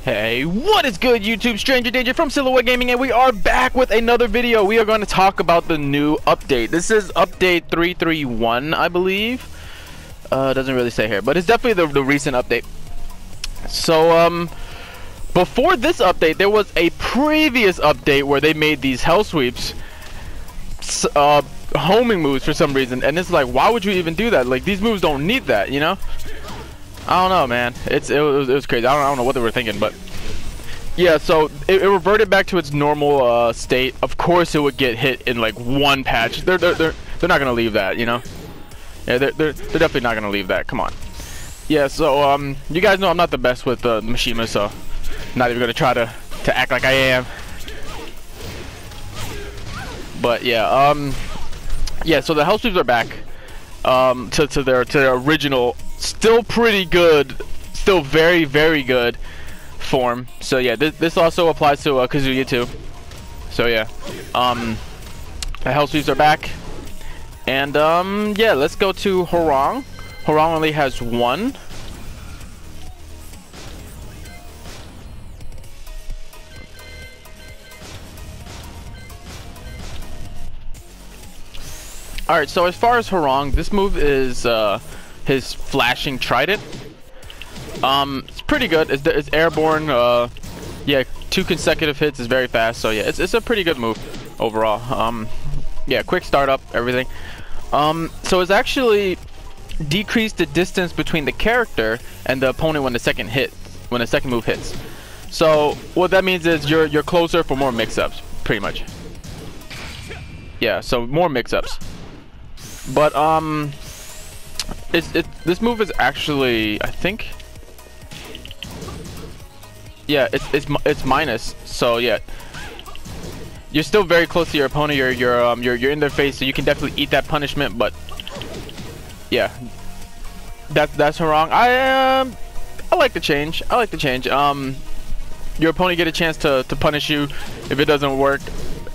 Hey, what is good, YouTube? Stranger Danger from Silhouette Gaming, and we are back with another video. We are going to talk about the new update. This is update 331, I believe. Doesn't really say here, but it's definitely the recent update. So, before this update, there was a previous update where they made these hell sweeps homing moves for some reason, and it's like, why would you even do that? Like, these moves don't need that, you know? I don't know, man. It was crazy. I don't know what they were thinking, but yeah. So it reverted back to its normal state. Of course, it would get hit in like one patch. They're not gonna leave that, you know. Yeah, they're definitely not gonna leave that. Come on. Yeah. So you guys know I'm not the best with Mishima, so I'm not even gonna try to act like I am. But yeah. Yeah. So the hell sweeps are back. To their original. Still pretty good, still very good form. So yeah, this also applies to Kazuya too. So yeah, the hell sweeps are back, and yeah, let's go to Hwoarang. Hwoarang only has one. All right, so as far as Hwoarang, this move is his flashing trident. It's pretty good. It's airborne. Yeah, 2 consecutive hits is very fast. So yeah, it's a pretty good move overall. Yeah, quick startup, everything. So it's actually decreased the distance between the character and the opponent when the second move hits. So what that means is you're closer for more mix-ups, pretty much. Yeah, so more mix-ups. But this move is actually, I think, yeah, it's minus. So yeah, you're still very close to your opponent. You're in their face, so you can definitely eat that punishment. But yeah, that's Hwoarang. I like the change. I like the change. Your opponent get a chance to punish you if it doesn't work,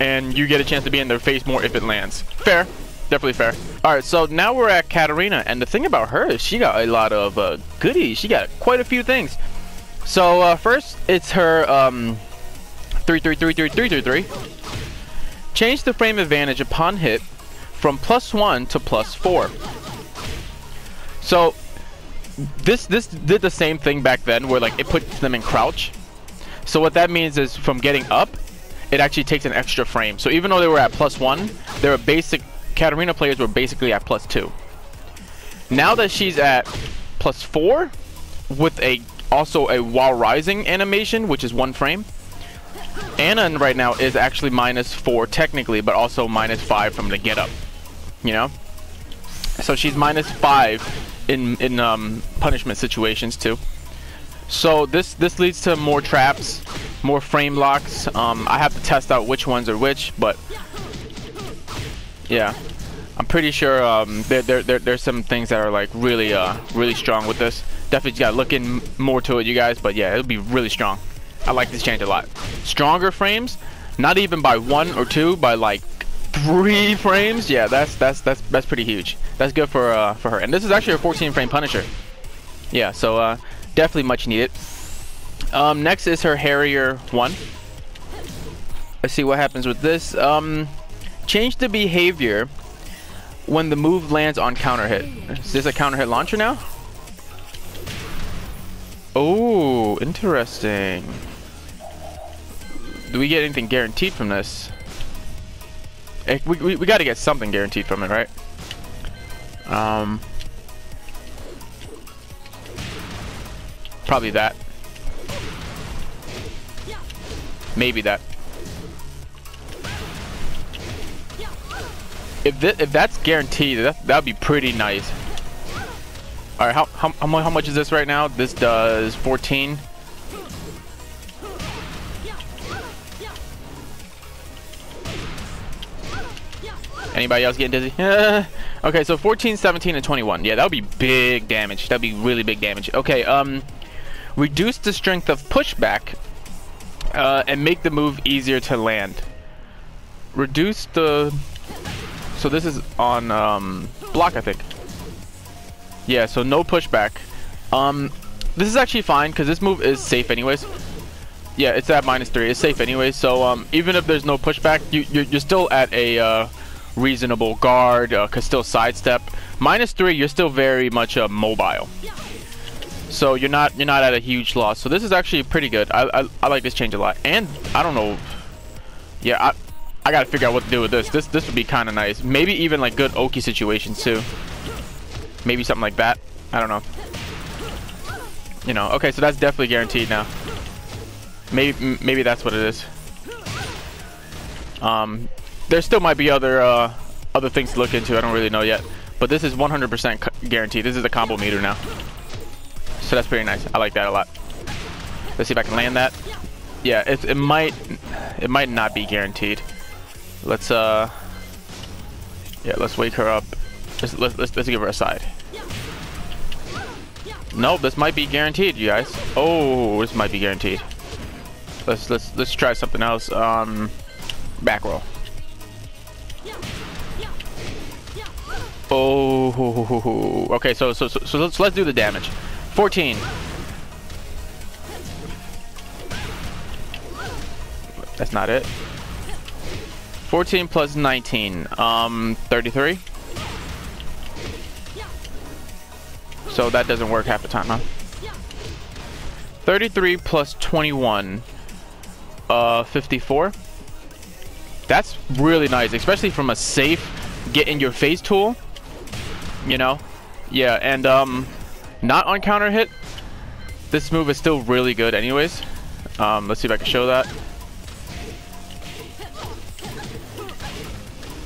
and you get a chance to be in their face more if it lands. Fair. Definitely fair. Alright, so now we're at Katarina, and the thing about her is she got a lot of goodies. She got quite a few things. So first, it's her 333. Change the frame advantage upon hit from +1 to +4. So this did the same thing back then, where like it puts them in crouch. So what that means is from getting up, it actually takes an extra frame. So even though they were at +1, they were basic. Katarina players were basically at +2. Now that she's at +4 with also a while rising animation, which is 1 frame, Anna right now is actually -4 technically, but also -5 from the get up, you know. So she's -5 in punishment situations too. So this leads to more traps, more frame locks. I have to test out which ones are which, but yeah, I'm pretty sure there's some things that are like really strong with this. Definitely just gotta look in more to it, you guys. But yeah, it'll be really strong. I like this change a lot. Stronger frames, not even by 1 or 2, by like 3 frames. Yeah, that's pretty huge. That's good for her. And this is actually a 14 frame Punisher. Yeah, so definitely much needed. Next is her Harrier 1. Let's see what happens with this. Change the behavior when the move lands on counter hit. Is this a counter hit launcher now? Oh, interesting. Do we get anything guaranteed from this? We got to get something guaranteed from it, right? Probably that. Maybe that. If that's guaranteed, that'd be pretty nice. All right, how much is this right now? This does 14. Anybody else getting dizzy? Okay, so 14, 17, and 21. Yeah, that would be big damage. That'd be really big damage. Okay, reduce the strength of pushback and make the move easier to land. Reduce the... So this is on block, I think. Yeah, so no pushback. This is actually fine because this move is safe anyways. Yeah, it's at -3. It's safe anyway. So even if there's no pushback, you're still at a reasonable guard. Could still sidestep. -3, you're still very much mobile. So you're not at a huge loss. So this is actually pretty good. I like this change a lot. And I don't know. Yeah, I gotta figure out what to do with this. This would be kind of nice. Maybe even like good Oki situations too. Maybe something like that. I don't know. You know. Okay, so that's definitely guaranteed now. Maybe that's what it is. There still might be other things to look into. I don't really know yet. But this is 100% guaranteed. This is a combo meter now. So that's pretty nice. I like that a lot. Let's see if I can land that. Yeah, it might not be guaranteed. Let's let's wake her up. Let's give her a side. Nope, this might be guaranteed, you guys. Oh, this might be guaranteed. Let's try something else. Back roll. Oh, okay. So let's do the damage. 14. That's not it. 14 plus 19. 33. So that doesn't work half the time, huh? 33 plus 21. 54. That's really nice, especially from a safe get in your face tool. You know? Yeah, and not on counter hit. This move is still really good anyways. Let's see if I can show that.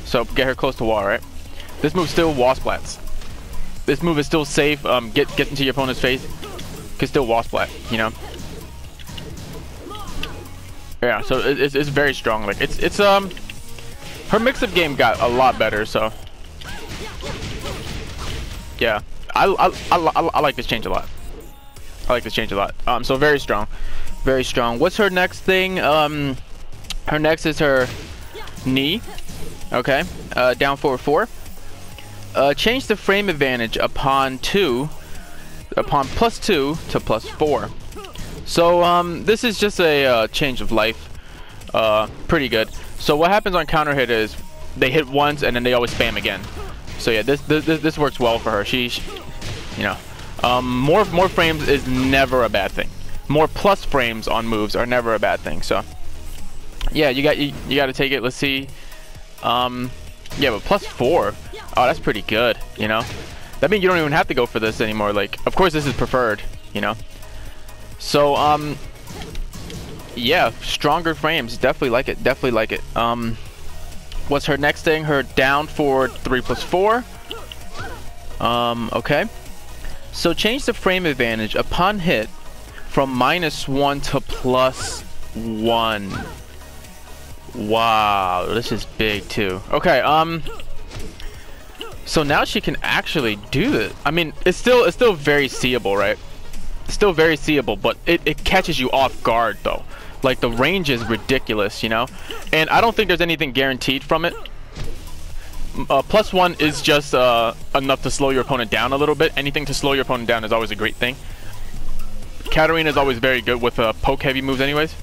So get her close to wall, right? This move still wall splats. This move is still safe. Get into your opponent's face. Can still wall splat, you know? Yeah, so it's very strong. Like it's her mix-up game got a lot better. So yeah, I like this change a lot. I like this change a lot. So very strong, very strong. What's her next thing? Her next is her knee. Okay, down forward 4. Change the frame advantage upon +2 to +4. So this is just a change of life. Pretty good. So what happens on counter hit is they hit once and then they always spam again. So yeah, this works well for her. She you know, more frames is never a bad thing. More plus frames on moves are never a bad thing. So yeah, you got to take it. Let's see. Yeah, but +4. Oh, that's pretty good. You know, that means you don't even have to go for this anymore. Like, of course, this is preferred. You know. So yeah, stronger frames. Definitely like it. Definitely like it. What's her next thing? Her down forward 3+4. Okay. So change the frame advantage upon hit from -1 to +1. Wow, this is big too. Okay, so now she can actually do it. I mean, it's still very seeable, right? Still very seeable, but it catches you off guard though. Like the range is ridiculous, you know? And I don't think there's anything guaranteed from it. +1 is just enough to slow your opponent down a little bit. Anything to slow your opponent down is always a great thing. Katarina is always very good with poke heavy moves anyways.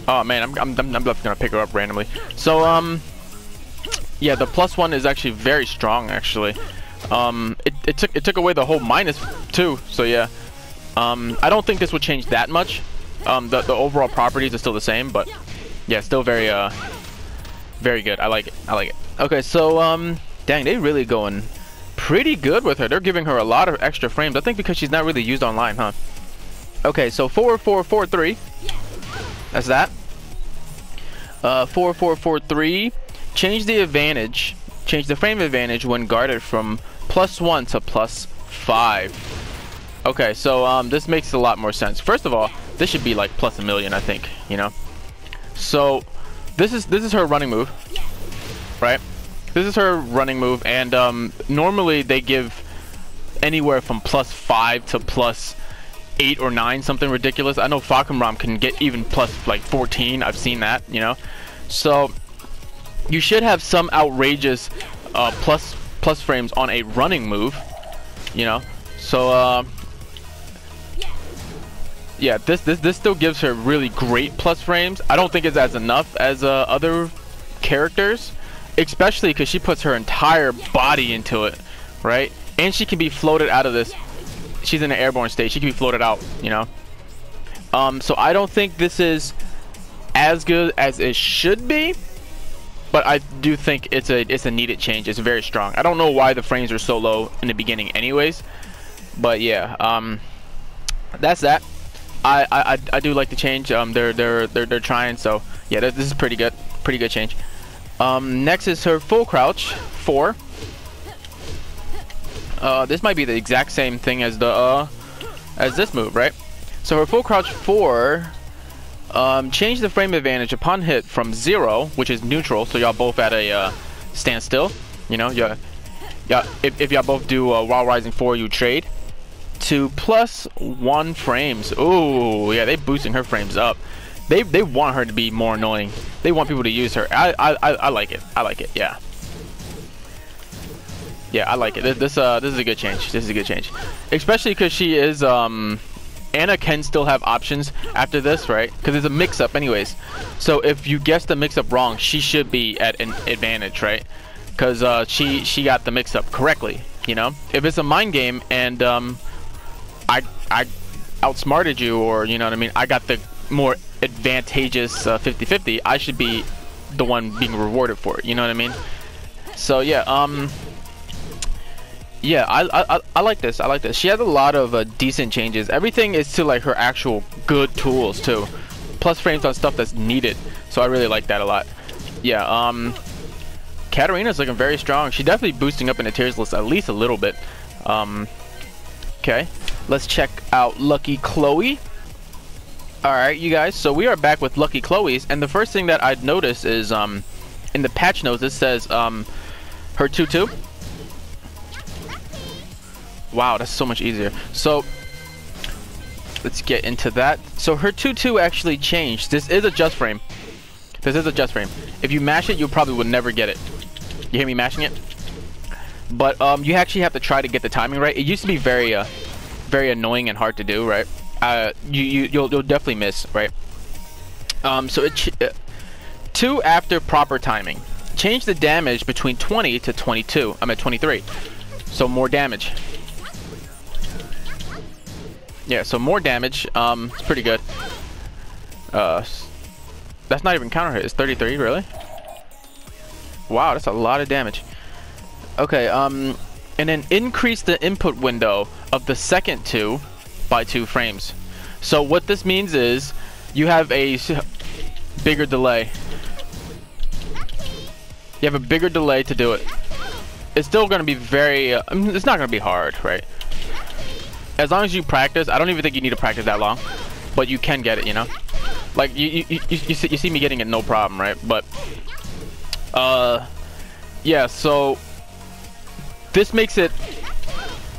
Oh man, I'm just gonna pick her up randomly. So yeah, the +1 is actually very strong actually. It took away the whole -2, so yeah. I don't think this would change that much. The overall properties are still the same, but yeah, still very very good. I like it. I like it. Okay, so dang, they really going pretty good with her. They're giving her a lot of extra frames. I think because she's not really used online, huh? Okay, so 4-4-4-3. That's that. 4-4-4-3. Change the advantage. Change the frame advantage when guarded from +1 to +5. Okay, so this makes a lot more sense. First of all, this should be like +1,000,000, I think. You know. So this is her running move, right? This is her running move, and normally they give anywhere from +5 to +8 or 9, something ridiculous. I know Falconram can get even +14. I've seen that, you know. So you should have some outrageous plus frames on a running move, you know. So yeah, this still gives her really great plus frames. I don't think it's as enough as other characters, especially because she puts her entire body into it, right? And she can be floated out of this. She's in an airborne state. She can be floated out, you know. So I don't think this is as good as it should be, but I do think it's a needed change. It's very strong. I don't know why the frames were so low in the beginning, anyways, but yeah, that's that. I do like the change. They're trying. So yeah, this is pretty good change. Next is her full crouch 4. This might be the exact same thing as the as this move, right? So her full crouch 4, change the frame advantage upon hit from 0, which is neutral, so y'all both at a standstill. You know, if y'all both do while rising 4, you trade, to +1 frames. Ooh, yeah, they boosting her frames up. They want her to be more annoying. They want people to use her. I like it. I like it. Yeah. Yeah, I like it. This is a good change. This is a good change, especially because she is Anna can still have options after this, right? Because it's a mix-up anyways. So if you guess the mix-up wrong, she should be at an advantage, right? Because she got the mix-up correctly, you know? If it's a mind game and I outsmarted you, or you know what I mean, I got the more advantageous 50-50, I should be the one being rewarded for it, you know what I mean? So yeah, yeah, I like this. I like this. She has a lot of decent changes. Everything is to like her actual good tools too. Plus frames on stuff that's needed. So I really like that a lot. Yeah, Katarina's looking very strong. She's definitely boosting up in the tiers list at least a little bit. Okay, let's check out Lucky Chloe. Alright, you guys, so we are back with Lucky Chloe's, and the first thing that I'd notice is in the patch notes it says her 2-2. Wow, that's so much easier. So let's get into that. So her 2-2 actually changed. This is a just frame. This is a just frame. If you mash it, you probably would never get it. You hear me mashing it? But you actually have to try to get the timing right. It used to be very very annoying and hard to do, right? You'll definitely miss, right? So 2 after proper timing. Change the damage between 20 to 22. I'm at 23. So more damage. Yeah, so more damage. It's pretty good. That's not even counter hit. It's 33, really? Wow, that's a lot of damage. Okay, and then increase the input window of the second 2 by 2 frames. So what this means is you have a bigger delay. You have a bigger delay to do it. It's still going to be very it's not going to be hard, right? As long as you practice. I don't even think you need to practice that long, but you can get it, you know? Like you see me getting it no problem, right? But yeah, so this makes it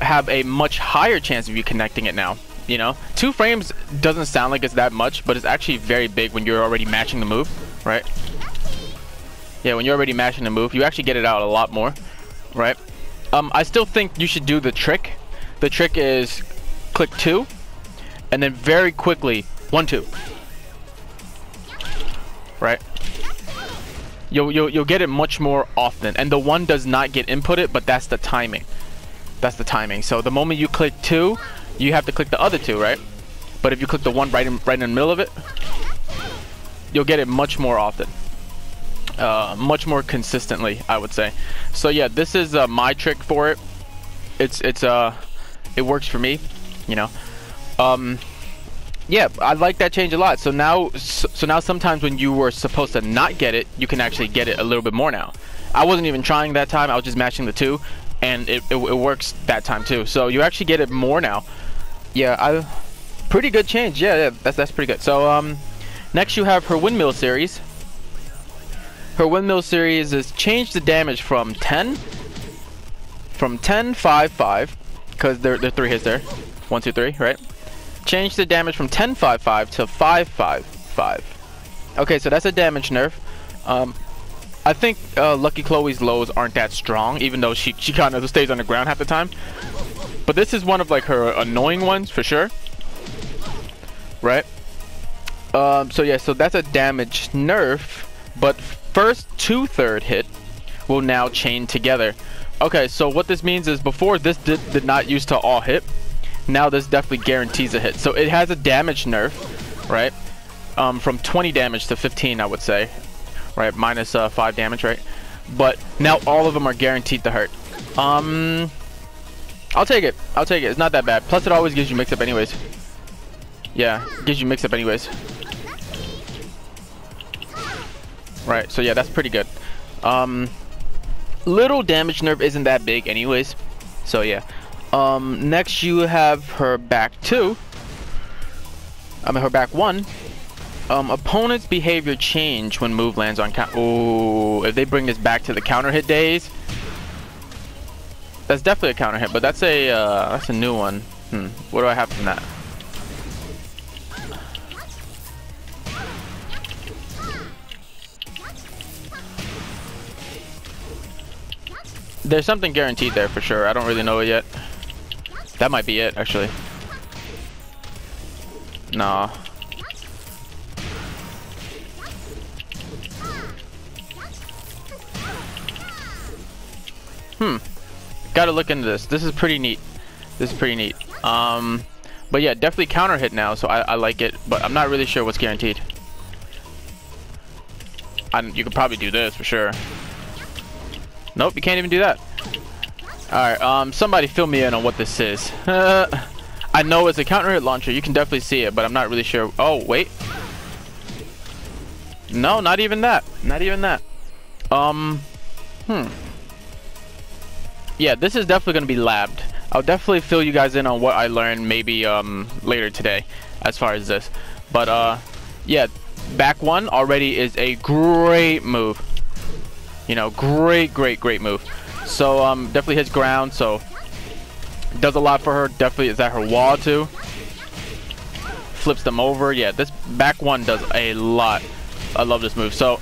have a much higher chance of you connecting it now, you know? 2 frames doesn't sound like it's that much, but it's actually very big when you're already matching the move, right? Yeah, when you're already matching the move, you actually get it out a lot more, right? I still think you should do the trick. The trick is click 2 and then very quickly 1-2, right? You'll get it much more often, and the 1 does not get inputted, but that's the timing. That's the timing. So the moment you click 2, you have to click the other 2, right? But if you click the 1 right in the middle of it, you'll get it much more often, much more consistently, I would say. So yeah, this is my trick for it. It works for me, you know. Yeah, I like that change a lot. So now sometimes when you were supposed to not get it, you can actually get it a little bit more now. I wasn't even trying that time. I was just matching the 2, and it works that time too. So you actually get it more now. Yeah, pretty good change. Yeah, that's pretty good. So next you have her windmill series. Her windmill series is change the damage from 10, 5, 5, because there are 3 hits there. 1, 2, 3, right? Change the damage from 10, 5, 5 to 5, 5, 5. Okay, so that's a damage nerf. I think Lucky Chloe's lows aren't that strong, even though she kind of stays on the ground half the time. But this is one of like her annoying ones for sure. right? So yeah, so that's a damage nerf, but first to third hit will now chain together. Okay, so what this means is before this did not used to all hit. Now this definitely guarantees a hit. So it has a damage nerf, right? From 20 damage to 15, I would say, right? Minus 5 damage, right? But now all of them are guaranteed to hurt. I'll take it. I'll take it. It's not that bad. Plus, it always gives you mix-up anyways. Yeah, gives you mix-up anyways. Right, so yeah, that's pretty good. Little damage nerf isn't that big anyways. So yeah. Next you have her back 2. Her back 1. Opponent's behavior change when move lands on count. Oh, if they bring this back to the counter hit days, that's definitely a counter hit. But that's a new one. What do I have from that? There's something guaranteed there for sure. I don't really know it yet. That might be it, actually. Nah. Gotta look into this. This is pretty neat. This is pretty neat. But yeah, definitely counter hit now, so I like it. But I'm not really sure what's guaranteed. You could probably do this for sure. Nope, you can't even do that. Alright, somebody fill me in on what this is. I know it's a counter hit launcher. You can definitely see it, but I'm not really sure. Oh, wait. No, not even that. Not even that. Yeah, this is definitely going to be labbed. I'll definitely fill you guys in on what I learned maybe later today as far as this. But yeah, back 1 already is a great move. You know, great move. So definitely hits ground, so does a lot for her. Definitely is at her wall too. Flips them over. Yeah, this back 1 does a lot. I love this move. So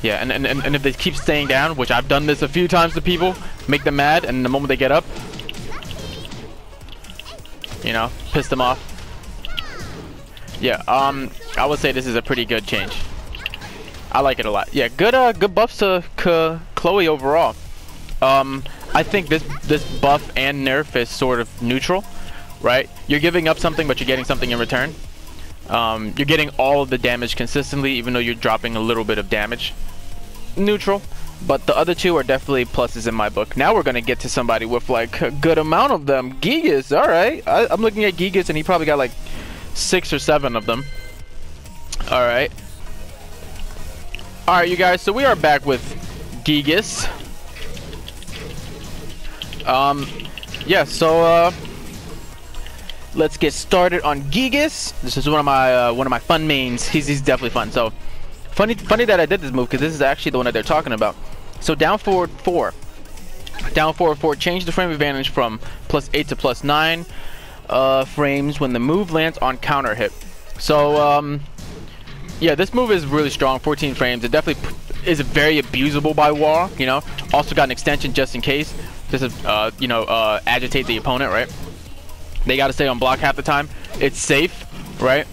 yeah, and if they keep staying down, which I've done this a few times to people, make them mad, and the moment they get up, you know, piss them off. Yeah, I would say this is a pretty good change. I like it a lot. Yeah, good buffs to Chloe overall. I think this buff and nerf is sort of neutral, right? You're giving up something, but you're getting something in return. You're getting all of the damage consistently, even though you're dropping a little bit of damage. Neutral, but the other two are definitely pluses in my book. Now we're gonna get to somebody with like a good amount of them. Gigas, all right. I'm looking at Gigas, and he probably got like 6 or 7 of them. All right. Alright, you guys, so we are back with Gigas. Yeah, so let's get started on Gigas. This is one of my fun mains. He's definitely fun. So funny that I did this move, because this is actually the one that they're talking about. So down forward 4. Down forward 4, change the frame advantage from +8 to +9 frames when the move lands on counter hit. So yeah, this move is really strong, 14 frames. It definitely is very abusable by wall, you know. Also got an extension just in case. Just to, you know, agitate the opponent, right? They got to stay on block half the time. It's safe, right?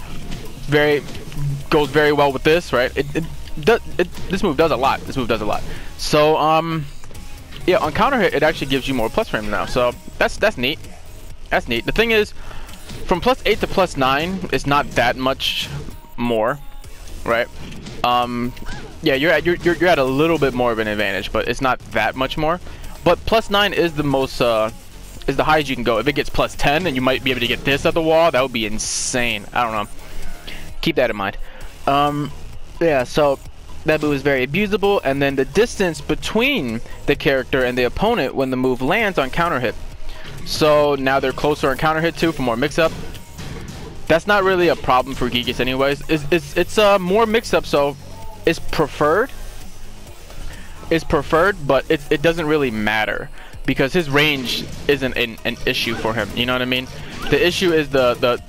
Goes very well with this, right? This move does a lot. This move does a lot. So, yeah, on counter hit, it actually gives you more plus frame now. So that's neat. That's neat. The thing is, from +8 to +9, it's not that much more. Right, yeah, you're at a little bit more of an advantage, but it's not that much more. But +9 is the most is the highest you can go. If it gets +10, and you might be able to get this at the wall, that would be insane. I don't know. Keep that in mind. Yeah, so that move is very abusable, and then the distance between the character and the opponent when the move lands on counter hit. So now they're closer on counter hit too for more mix-up. That's not really a problem for Gigas anyways. It's more mix-up, so it's preferred. It's preferred, but it doesn't really matter because his range isn't an issue for him. You know what I mean? The issue is the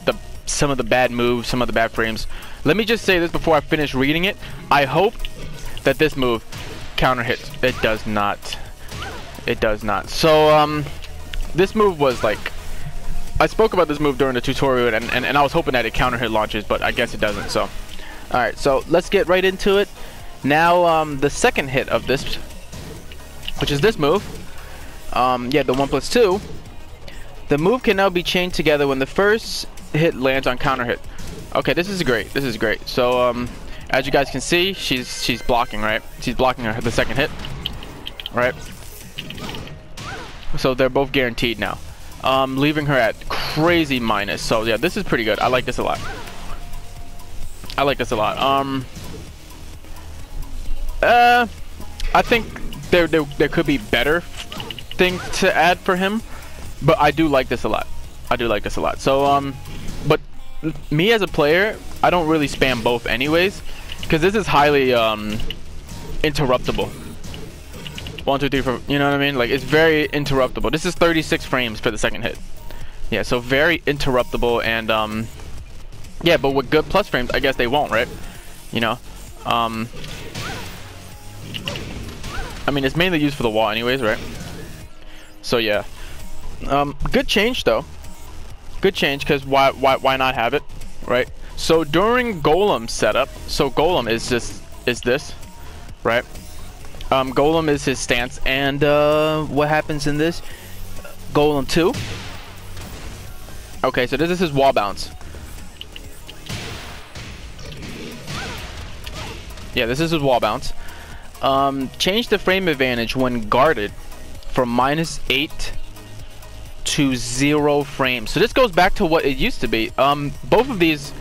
some of the bad moves, some of the bad frames. Let me just say this before I finish reading it. I hope that this move counter hits. It does not. It does not. So this move was like I spoke about this move during the tutorial, and I was hoping that it counter hit launches, but I guess it doesn't. So, all right, so let's get right into it. Now, the second hit of this, which is this move, yeah, the 1+2. The move can now be chained together when the first hit lands on counter hit. Okay, this is great. This is great. So, as you guys can see, she's blocking, right? She's blocking the second hit, right? So they're both guaranteed now. Leaving her at crazy minus. So yeah, this is pretty good. I like this a lot. I like this a lot. I think there could be better things to add for him, but I do like this a lot. I do like this a lot. So but me as a player, I don't really spam both anyways, because this is highly interruptible. 1, 2, 3, 4. You know what I mean? Like, it's very interruptible. This is 36 frames for the second hit. Yeah, so very interruptible, and yeah, but with good plus frames, I guess they won't, right? You know, I mean, it's mainly used for the wall, anyways, right? So yeah, good change though. Good change, because why not have it, right? So during Golem setup, so Golem is this, right? Golem is his stance, and what happens in this? Golem 2. Okay, so this is his wall bounce. Yeah, this is his wall bounce. Change the frame advantage when guarded from -8 to 0 frames. So this goes back to what it used to be. Both of these.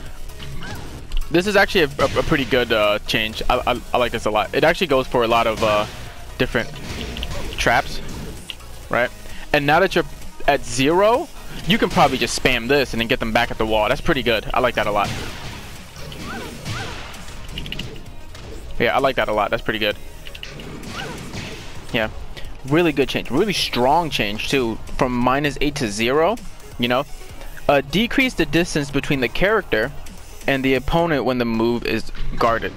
This is actually a pretty good change. I like this a lot. It actually goes for a lot of different traps, right? And now that you're at 0, you can probably just spam this and then get them back at the wall. That's pretty good. I like that a lot. Yeah, I like that a lot. That's pretty good. Yeah, really good change. Really strong change too, from -8 to 0. You know, decrease the distance between the character and the opponent when the move is guarded.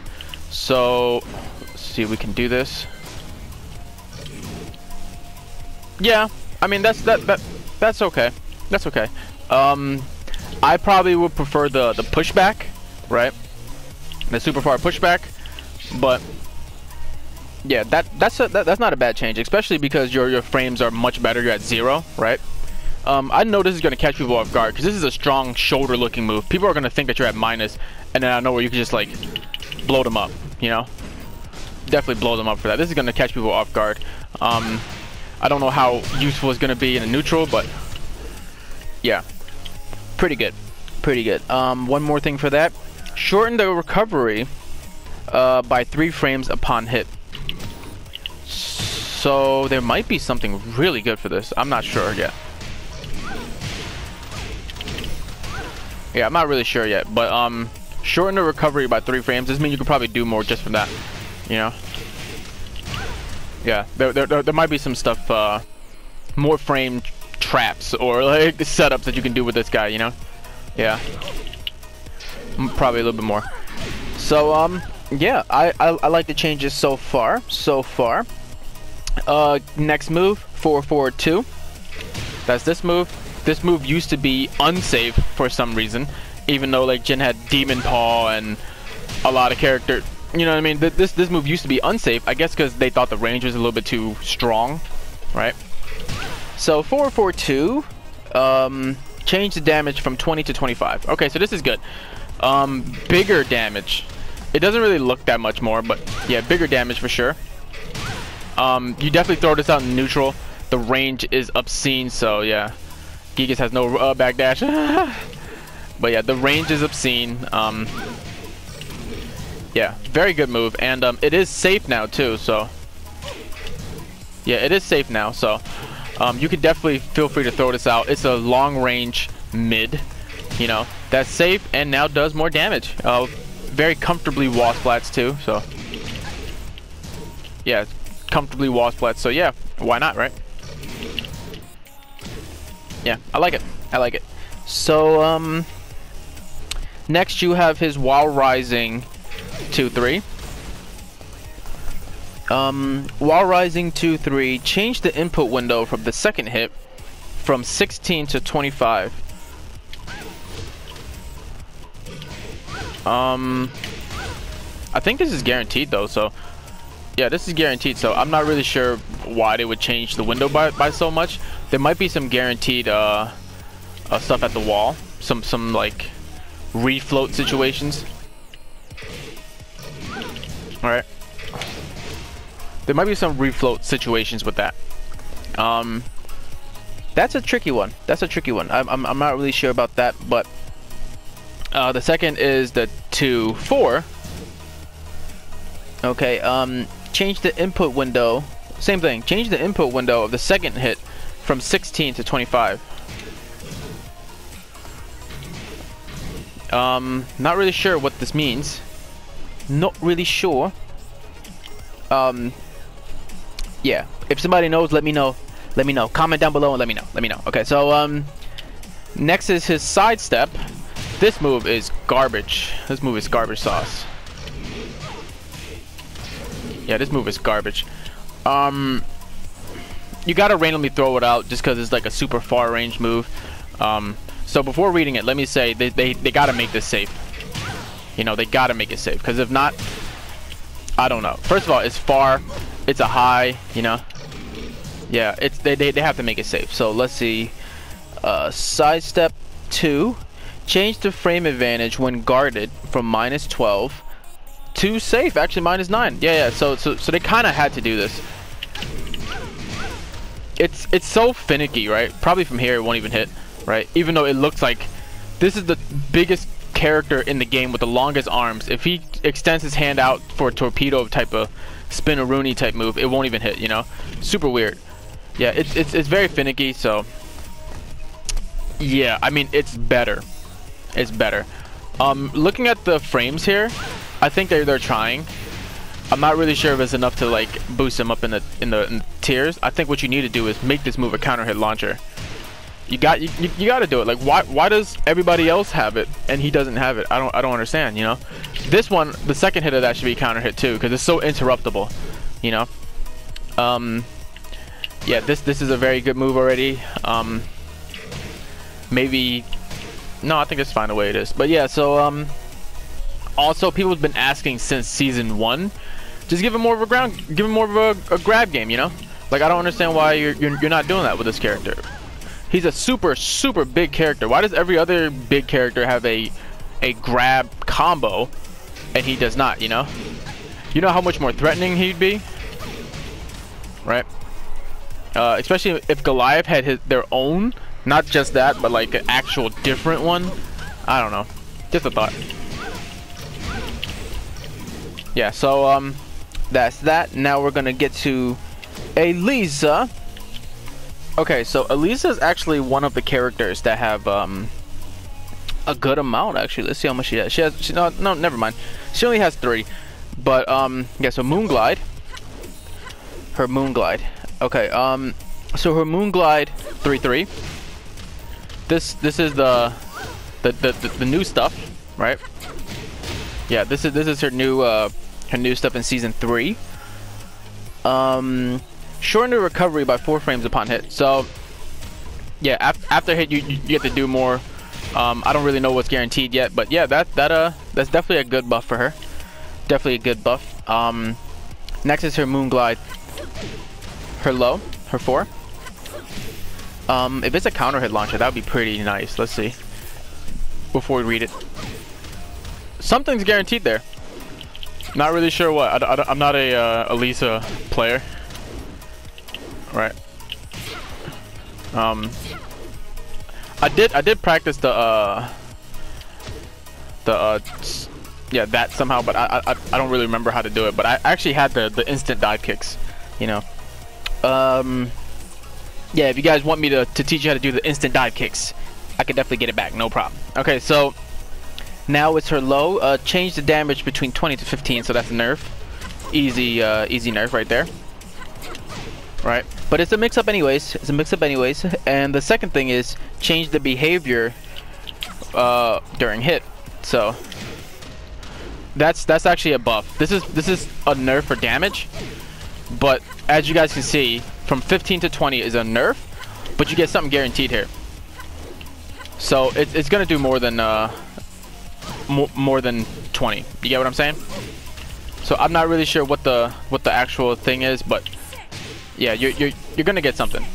So let's see if we can do this. Yeah, I mean that's okay. That's okay. I probably would prefer the pushback, right? The super far pushback, but yeah, that's not a bad change, especially because your frames are much better. You're at 0, right? I know this is going to catch people off guard, because this is a strong shoulder looking move. People are going to think that you're at minus, and then I know where you can just like blow them up, you know? Definitely blow them up for that. This is going to catch people off guard. I don't know how useful it's going to be in a neutral, but yeah, pretty good. Pretty good. One more thing for that. Shorten the recovery by 3 frames upon hit. So there might be something really good for this. I'm not sure yet. Yeah, I'm not really sure yet, but shorten the recovery by 3 frames. This means you could probably do more just from that, you know? Yeah, there might be some stuff, more frame traps or like setups that you can do with this guy, you know? Yeah, probably a little bit more. So yeah, I like the changes so far. Next move, 4-4-2. That's this move. This move used to be unsafe for some reason, even though like Jin had Demon Paw and a lot of character. You know what I mean? This move used to be unsafe, I guess, because they thought the range was a little bit too strong, right? So 4-4-2, change the damage from 20 to 25. Okay, so this is good. Bigger damage. It doesn't really look that much more, but yeah, bigger damage for sure. You definitely throw this out in neutral. The range is obscene, so yeah. Gigas has no backdash. But yeah, the range is obscene. Yeah, very good move, and it is safe now too, so yeah, it is safe now, so you can definitely feel free to throw this out. It's a long range mid, you know, that's safe and now does more damage. Very comfortably wall splats too, so yeah, comfortably wall splats, so yeah, why not, right? Yeah, I like it. I like it. So next you have his wall rising 2-3. Wall rising 2-3. Change the input window from the second hit from 16 to 25. I think this is guaranteed though, so yeah, this is guaranteed, so I'm not really sure why they would change the window by so much. There might be some guaranteed stuff at the wall, some like refloat situations. All right, there might be some refloat situations with that. That's a tricky one. That's a tricky one. I'm not really sure about that, but the second is the 2-4. Okay, change the input window. Same thing. Change the input window of the second hit from 16 to 25. Not really sure what this means. Not really sure. Yeah. If somebody knows, let me know. Let me know. Comment down below and let me know. Let me know. Okay, so next is his sidestep. This move is garbage. This move is garbage sauce. Yeah, this move is garbage. You gotta randomly throw it out just because it's like a super far range move. So before reading it, let me say they gotta make this safe. You know, they gotta make it safe, because if not, I don't know. First of all, it's far, it's a high, you know. Yeah, it's they have to make it safe. So let's see. Sidestep 2. Change the frame advantage when guarded from -12 to safe. Actually, -9. Yeah. So they kind of had to do this. It's so finicky, right? Probably from here it won't even hit, right? Even though it looks like this is the biggest character in the game with the longest arms. If he extends his hand out for a torpedo type of spin-a-rooney type move, it won't even hit. You know, super weird. Yeah, it's very finicky. So yeah, I mean, it's better. It's better. Looking at the frames here, I think they're trying. I'm not really sure if it's enough to like boost him up in the tiers. I think what you need to do is make this move a counter hit launcher. You got to do it. Like, why does everybody else have it and he doesn't have it? I don't understand. You know, this one, the second hit of that should be counter hit too, because it's so interruptible. You know. Yeah, this is a very good move already. Maybe. No, I think it's fine the way it is. But yeah, so also people have been asking since season 1, just give him more of a grab game, you know? Like, I don't understand why you're not doing that with this character. He's a super big character. Why does every other big character have a grab combo and he does not, you know? You know how much more threatening he'd be? Right? Especially if Goliath had their own. Not just that, but like an actual different one. I don't know. Just a thought. Yeah, so that's that. Now we're gonna get to Elisa. Okay, so Elisa is actually one of the characters that have a good amount actually. Let's see how much she has. No, never mind. She only has 3. But yeah, so Moonglide. Her Moonglide. Okay, so her Moonglide 3-3. This is the new stuff, right? Yeah, this is her new stuff in season 3. Shorten the recovery by 4 frames upon hit. So yeah, after hit you get to do more. I don't really know what's guaranteed yet, but yeah, that's definitely a good buff for her. Definitely a good buff. Next is her Moonglide. Her low, her 4. If it's a counter hit launcher, that would be pretty nice. Let's see. Before we read it, something's guaranteed there. Not really sure what. I'm not a Elisa player. Right. I did practice yeah, that somehow, but I don't really remember how to do it. But I actually had the instant dive kicks, you know. Yeah, if you guys want me to teach you how to do the instant dive kicks, I can definitely get it back, no problem. Okay, so now it's her low. Change the damage between 20 to 15, so that's a nerf. Easy nerf right there. Right, but it's a mix-up anyways. It's a mix-up anyways. And the second thing is change the behavior during hit. So that's actually a buff. This is a nerf for damage, but as you guys can see, from 15 to 20 is a nerf, but you get something guaranteed here. So it's gonna do more than more than 20. You get what I'm saying? So I'm not really sure what the actual thing is, but yeah, you're gonna get something.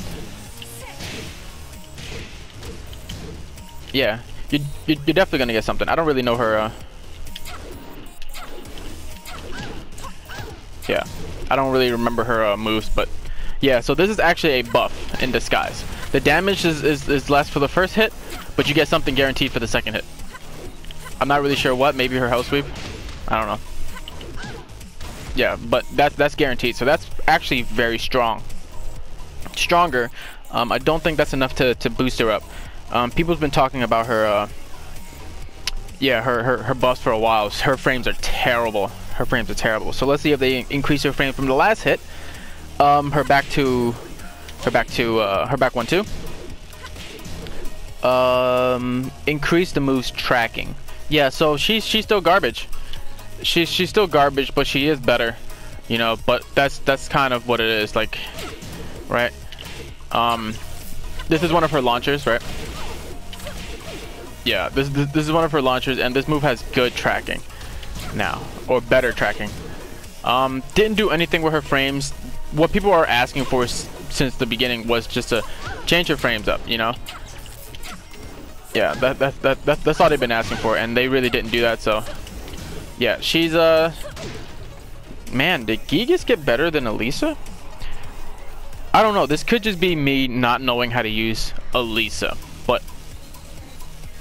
Yeah, you're definitely gonna get something. I don't really know her. Yeah, I don't really remember her moves, but yeah. So this is actually a buff in disguise. The damage is less for the first hit, but you get something guaranteed for the second hit. I'm not really sure what. Maybe her house sweep. I don't know. Yeah, but that's guaranteed. So that's actually very strong. Stronger. I don't think that's enough to boost her up. People's been talking about her. Yeah, her buffs for a while. Her frames are terrible. Her frames are terrible. So let's see if they increase her frame from the last hit. Her back 1-2. Increase the move's tracking. Yeah, so she's still garbage. She's still garbage, but she is better, you know. But that's kind of what it is, like, right? This is one of her launchers, right? Yeah, this is one of her launchers, and this move has good tracking now, or better tracking. Didn't do anything with her frames. What people are asking for since the beginning was just to change her frames up, you know. Yeah, that's all they've been asking for, and they really didn't do that. So yeah, she's man, did Gigas get better than Elisa? I don't know. This could just be me not knowing how to use Elisa, but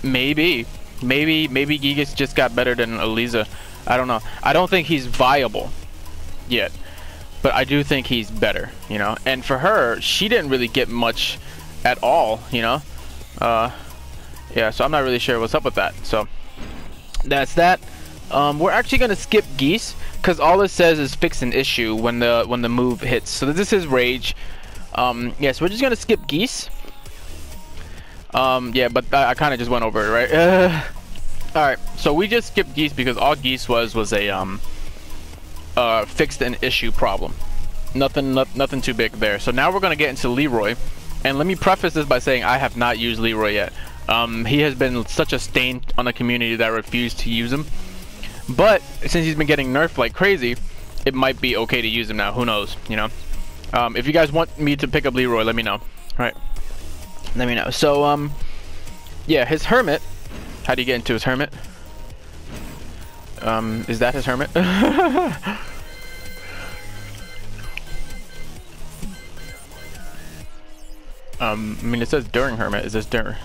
maybe Gigas just got better than Elisa. I don't know. I don't think he's viable yet, but I do think he's better, you know. And for her, she didn't really get much at all, you know. Yeah, so I'm not really sure what's up with that. So that's that. We're actually gonna skip Geese because all it says is fix an issue when the move hits. So this is Rage. Yeah, so we're just gonna skip Geese. Yeah, but I kind of just went over it, right? All right, so we just skipped Geese because all Geese was a fixed an issue problem. Nothing too big there. So now we're gonna get into Leroy, and let me preface this by saying I have not used Leroy yet. He has been such a stain on the community that I refuse to use him. But since he's been getting nerfed like crazy, it might be okay to use him now. Who knows, you know? If you guys want me to pick up Leroy, let me know. All right, let me know. So yeah, his Hermit. How do you get into his Hermit? Is that his Hermit? I mean, it says during Hermit. Is this during?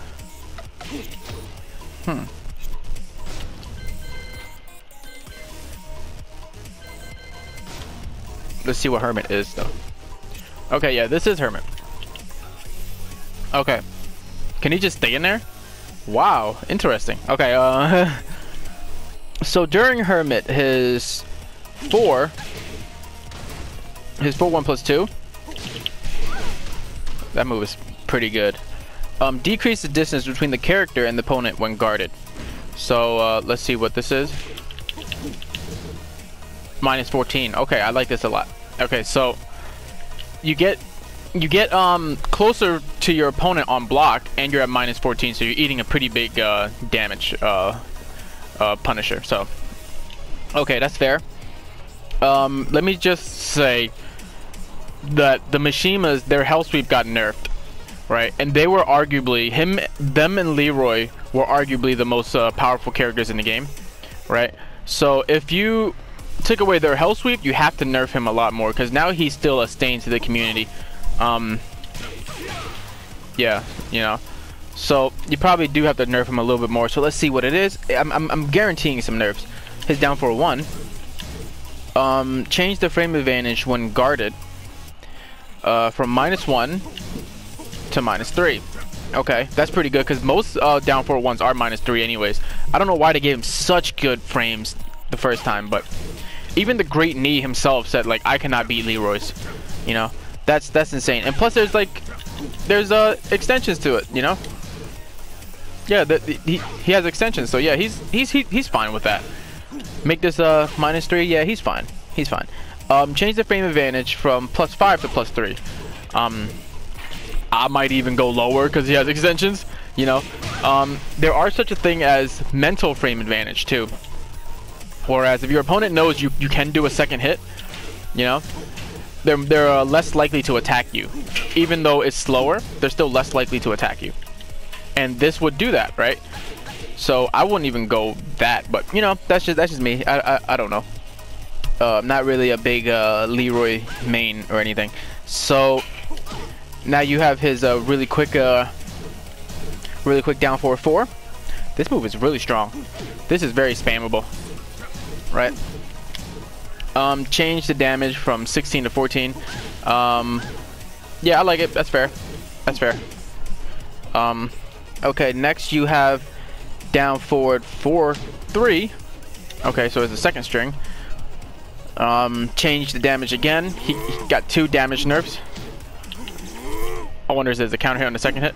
Let's see what Hermit is, though. Okay, yeah, this is Hermit. Okay. Can he just stay in there? Wow, interesting. Okay, so during Hermit, his 4/1+2. That move is pretty good. Decrease the distance between the character and the opponent when guarded. So let's see what this is. -14. Okay, I like this a lot. Okay, so you get closer to your opponent on block, and you're at -14, so you're eating a pretty big damage Punisher. So okay, that's fair. Let me just say that the Mishimas, their Hell Sweep got nerfed, right? And they were arguably them and Leroy were arguably the most powerful characters in the game, right? So if you took away their Hell Sweep, you have to nerf him a lot more, because now he's still a stain to the community. Yeah, you know, so you probably do have to nerf him a little bit more. So let's see what it is. I'm guaranteeing some nerfs. His down for 1. Change the frame advantage when guarded from -1 to -3. Okay, that's pretty good, because most down for 1s are -3 anyways. I don't know why they gave him such good frames the first time, but even the Great Knee himself said, like, I cannot beat Leroy's, you know. That's insane. And plus there's extensions to it, you know. Yeah, he has extensions, so yeah, he's fine with that. Make this -3. Yeah, he's fine. He's fine. Change the frame advantage from +5 to +3. I might even go lower because he has extensions. You know, there are such a thing as mental frame advantage too. Whereas if your opponent knows you can do a second hit, you know, they're less likely to attack you. Even though it's slower, they're still less likely to attack you. And this would do that, right? So I wouldn't even go that, but you know, that's just me. I don't know. I'm not really a big Leroy main or anything. So now you have his really quick down forward 4. This move is really strong. This is very spammable, right? Change the damage from 16 to 14. Yeah, I like it. That's fair. That's fair. Okay, next you have down forward 4 3. Okay, so it's the second string. Change the damage again. He got 2 damage nerfs. I wonder if there's a counter hit on the second hit.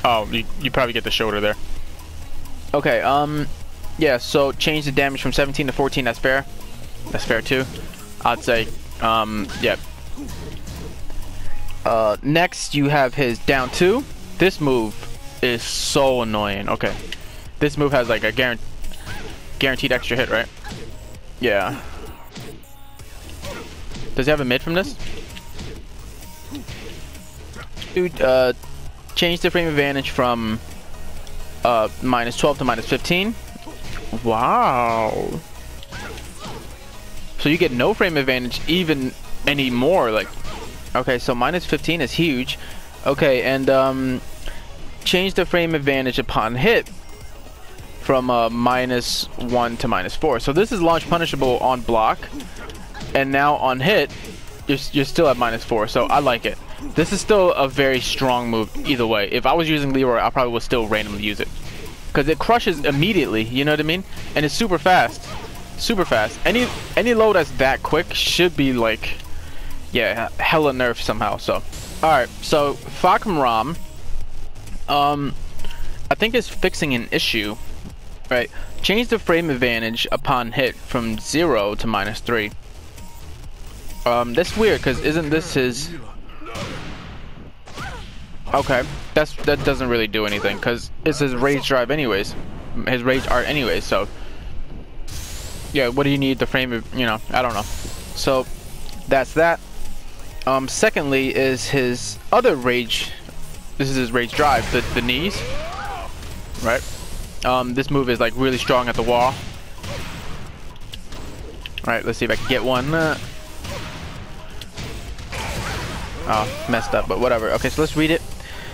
Oh, you probably get the shoulder there. Okay, yeah, so change the damage from 17 to 14, that's fair. That's fair too. I'd say, yeah. Next you have his down 2. This move is so annoying. Okay. This move has like a guaranteed extra hit, right? Yeah. Does he have a mid from this? Dude, change the frame advantage from -12 to -15. Wow. So you get no frame advantage even anymore. Like, okay, so -15 is huge. Okay, and change the frame advantage upon hit from -1 to -4. So this is launch punishable on block, and now on hit, you're still at -4. So I like it. This is still a very strong move either way. If I was using Leroy, I probably would still randomly use it, because it crushes immediately. You know what I mean? And it's super fast. Super fast. Any low that's that quick should be like, yeah, hella nerfed somehow. So, all right. So Fakam Ram, I think is fixing an issue, right? Change the frame advantage upon hit from 0 to -3. That's weird, because isn't this his? Okay, that doesn't really do anything, because it's his rage drive anyways, his rage art anyways. So yeah, what do you need the frame of, you know, I don't know. So that's that. Secondly is his other rage. This is his rage drive, the knees, right? This move is like really strong at the wall. All right, let's see if I can get one. Oh, messed up, but whatever. Okay, so let's read it.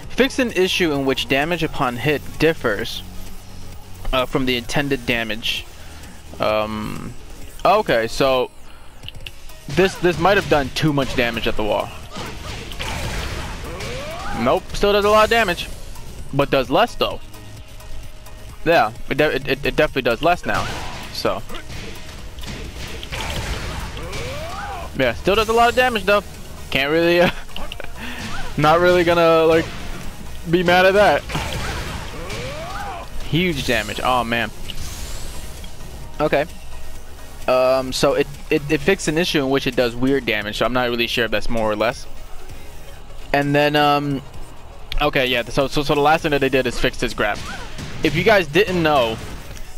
Fix an issue in which damage upon hit differs from the intended damage. Okay, so this might have done too much damage at the wall. Nope, still does a lot of damage, but does less though. Yeah, it definitely does less now. So yeah, still does a lot of damage though. Can't really, not really gonna like be mad at that. Huge damage. Oh man. Okay. So it fixed an issue in which it does weird damage. So I'm not really sure if that's more or less. And then okay, yeah. So the last thing that they did is fix his grab. If you guys didn't know,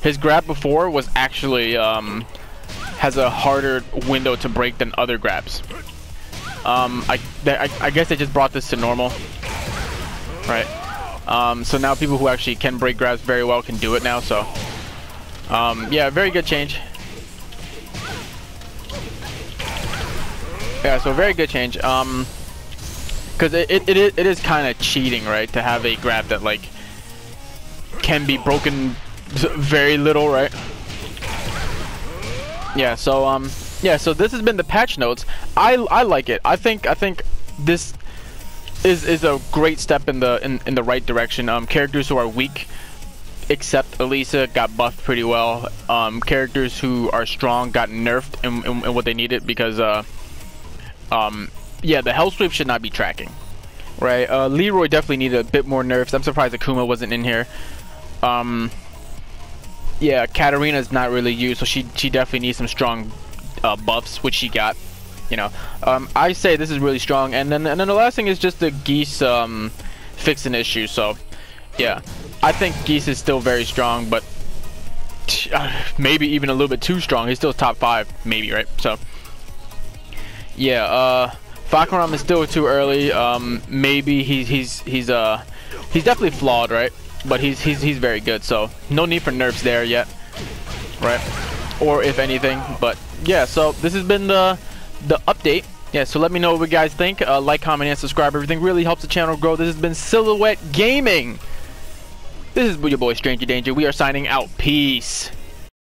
his grab before was actually has a harder window to break than other grabs. I guess they just brought this to normal, right? So now people who actually can break grabs very well can do it now. So yeah, very good change. Yeah, so very good change. Because it is kind of cheating, right, to have a grab that like can be broken very little, right? Yeah, so yeah, so this has been the patch notes. I like it. I think this is a great step in the right direction. Characters who are weak, except Elisa, got buffed pretty well. Characters who are strong got nerfed in what they needed, because yeah, the hell sweep should not be tracking, right? Leroy definitely needed a bit more nerfs. I'm surprised Akuma wasn't in here. Yeah, Katarina's not really used, so she definitely needs some strong buffs, which she got. you know. I say this is really strong, and then the last thing is just the Geese fixing issue. So yeah, I think Geese is still very strong, but maybe even a little bit too strong. He's still top 5, maybe, right? So yeah, Fakaram is still too early. Maybe he's definitely flawed, right? But he's very good. So no need for nerfs there yet, right? Or if anything. But yeah, so this has been the update. Yeah, so let me know what you guys think. Like, comment, and subscribe. Everything really helps the channel grow. This has been Silhouette Gaming. This is your boy Stranger Danger. We are signing out. Peace.